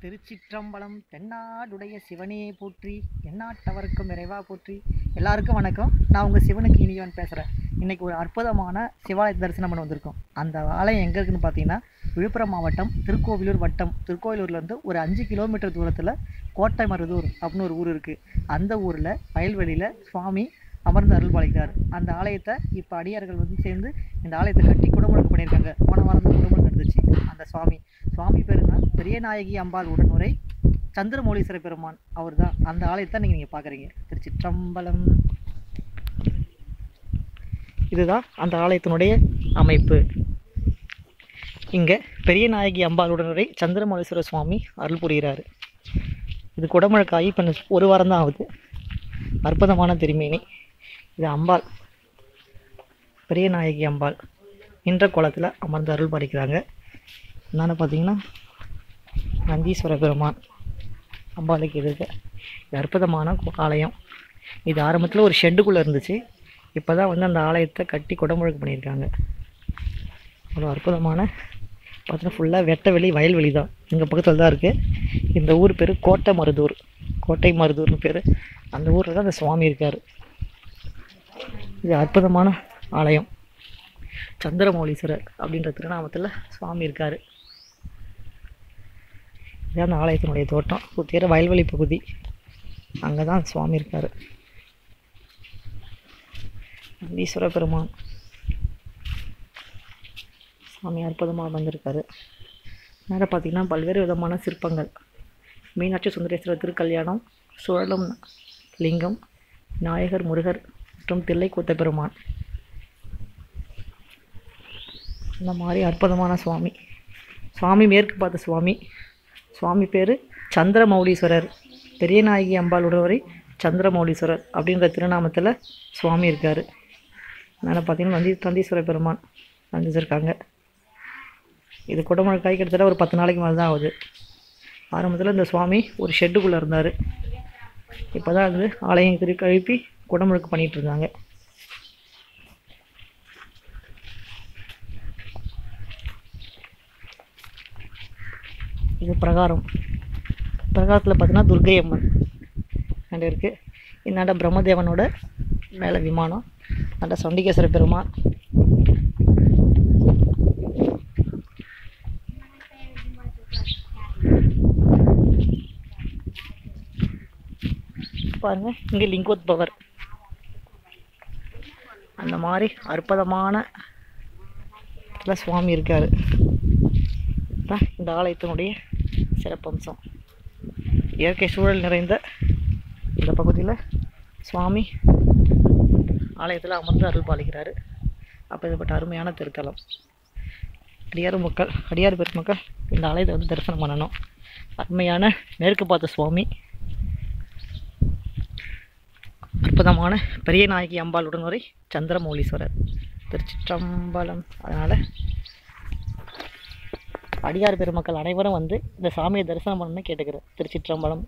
திருச்சிற்றம்பலம் தென்னாடுடைய சிவனே போற்றி, எந்நாட்டவருக்கும் இறைவா போற்றி. எல்லாருக்கும் வணக்கம். நான் உங்கள் சிவனுக்கு இனியவன் பேசுகிறேன். இன்றைக்கி ஒரு அற்புதமான சிவாலய தரிசனம் பண்ண வந்திருக்கோம். அந்த ஆலயம் எங்கே இருக்குதுன்னு பார்த்தீங்கன்னா, விழுப்புரம் மாவட்டம் திருக்கோவிலூர் வட்டம். திருக்கோவிலூர்லேருந்து ஒரு 5 கிலோமீட்டர் தூரத்தில் கோட்டை மருதூர் அப்படின்னு ஒரு ஊர் இருக்குது. அந்த ஊரில் வயல்வெளியில் சுவாமி அமர்ந்து அருள் பாலிக்கிறார். அந்த ஆலயத்தை இப்போ அடியார்கள் சேர்ந்து இந்த ஆலயத்தை கட்டி குடமுழுக்கு பண்ணியிருக்காங்க. போன வாரம் தான் குடமுழுக்கு நடந்துச்சு. அந்த சுவாமி பேருங்க பெரியநாயகி அம்பாள் உடனுரை சந்திரமௌலீஸ்வர பெருமான். அவர் தான். அந்த ஆலயத்தை நீங்கள் பார்க்குறீங்க. திருச்சிற்றம்பலம். இதுதான் அந்த ஆலயத்தினுடைய அமைப்பு. இங்கே பெரியநாயகி அம்பாள் உடனுரை சந்திரமௌலீஸ்வர சுவாமி அருள் புரிகிறார். இது குடமுழுக்காகி இப்போ ஒரு வாரம் தான் ஆகுது. அற்புதமான திருமேனி. இது அம்பாள், பெரியநாயகி அம்பாள் நின்ற கோலத்தில் அமர்ந்து அருள் பாலிக்கிறாங்க. என்னென்னு பார்த்தீங்கன்னா, நந்தீஸ்வர பெருமான் அம்பாளுக்கு இருக்கு. இது அற்புதமான ஆலயம். இது ஆரம்பத்தில் ஒரு ஷெட்டுக்குள்ளே இருந்துச்சு. இப்போ தான் அந்த ஆலயத்தை கட்டி குடமுழுக்கு பண்ணியிருக்காங்க. அவ்வளோ அற்புதமான பார்த்தீங்கன்னா ஃபுல்லாக வெட்டவெளி, வயல்வெளி தான். எங்கள் பக்கத்தில் தான் இருக்குது. இந்த ஊர் பேர் கோட்டை மருதூர்னு பேர். அந்த ஊரில் தான் அந்த சுவாமி இருக்கார். இது அற்புதமான ஆலயம். சந்திரமௌலீஸ்வரர் அப்படின்ற திருநாமத்தில் சுவாமி இருக்கார். இதுதான் அந்த ஆலயத்தினுடைய தோட்டம். சுற்றிற வயல்வெளி பகுதி. அங்கே தான் சுவாமி இருக்கார். ஈஸ்வர பெருமான் சுவாமி அற்புதமாக வந்திருக்காரு. நேராக பார்த்திங்கன்னா பல்வேறு விதமான சிற்பங்கள். மீனாட்சி சுந்தரேஸ்வரர் திருக்கல்யாணம், சுழலும் லிங்கம், நாயகர், முருகர் மற்றும் தில்லைக்கூத்த பெருமான். இந்த மாதிரி அற்புதமான சுவாமி மேற்கு பார்த்த சுவாமி பேர் சந்திரமௌலீஸ்வரர். பெரியநாயகி அம்பாள் உடவரை சந்திரமௌலீஸ்வரர் அப்படின்ற திருநாமத்தில் சுவாமி இருக்கார். அதனால் பார்த்திங்கன்னா நந்தீஸ்வர பெருமான் வந்திருக்காங்க. இது குடமுழுக்காய் கிட்டத்தட்ட ஒரு 10 நாளைக்கு மேலே தான் ஆகுது. ஆரம்பத்தில் இந்த சுவாமி ஒரு ஷெட்டுக்குள்ளே இருந்தார். இப்போ தான் அது ஆலயம் கழுப்பி குடமுழுக்கு பண்ணிகிட்டு இருந்தாங்க. இது பிரகாரத்தில் பார்த்தீங்கன்னா துர்க்கை அம்மன் அங்கே இருக்குது. இந்தாண்ட பிரம்மதேவனோட மேலே விமானம், அந்த சண்டிகேஸ்வர பெருமான். பாருங்க, இங்கே லிங்கோத்பவர். அந்த மாதிரி அற்புதமான சுவாமி இருக்கார். தான் இந்த ஆலயத்தினுடைய சிறப்பம்சம். இயற்கை சூழல் நிறைந்த இந்த பகுதியில் சுவாமி ஆலயத்தில் அமர்ந்து அருள் பாலிக்கிறார். அப்பேற்பட்ட அருமையான திருத்தலம். அடியார் பெருமக்கள் இந்த ஆலயத்தை தரிசனம் பண்ணணும். அருமையான மேற்கு பார்த்த சுவாமி, அற்புதமான பெரியநாயகி அம்பாள் உடனுரை சந்திரமௌலீஸ்வரர். திருச்சிற்றம்பலம். அதனால் அடியார் பெருமக்கள் அனைவரும் இந்த சாமியை தரிசனம் பண்ணணும்னு கேட்டுக்கிறேன். திருச்சிற்றம்பலம்.